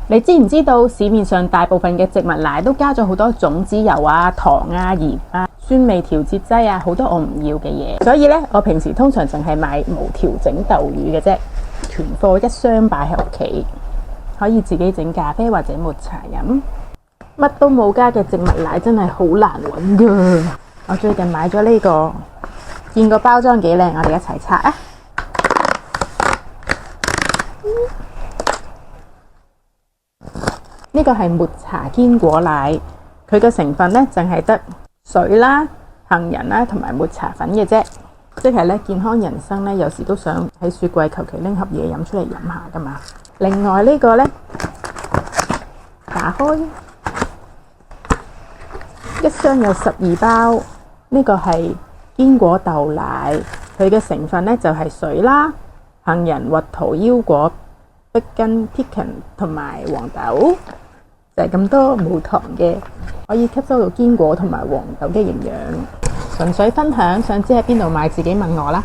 你知唔知道市面上大部分嘅植物奶都加咗好多種子油啊、糖啊、鹽啊、酸味調節劑啊，好多我唔要嘅嘢。所以呢，我平時通常淨係買無調整豆乳嘅啫，囤貨一箱擺喺屋企，可以自己整咖啡或者抹茶飲。乜都冇加嘅植物奶真係好難揾㗎。我最近買咗呢個，見個包裝幾靚，我哋一齊拆啊！呢個係抹茶堅果奶，佢嘅成分呢淨係得水啦、杏仁啦同埋抹茶粉嘅啫，即係呢健康人生呢，有時都想喺雪櫃求其拎盒嘢飲出嚟飲下噶嘛。另外呢個呢，打開，一箱有12包，呢個係堅果豆奶，佢嘅成分呢就係水啦、杏仁、核桃、腰果、碧根、pecan 同埋黃豆。就係咁多冇糖嘅，可以吸收到堅果同埋黃豆嘅營養。純粹分享，想知喺邊度買，自己問我啦。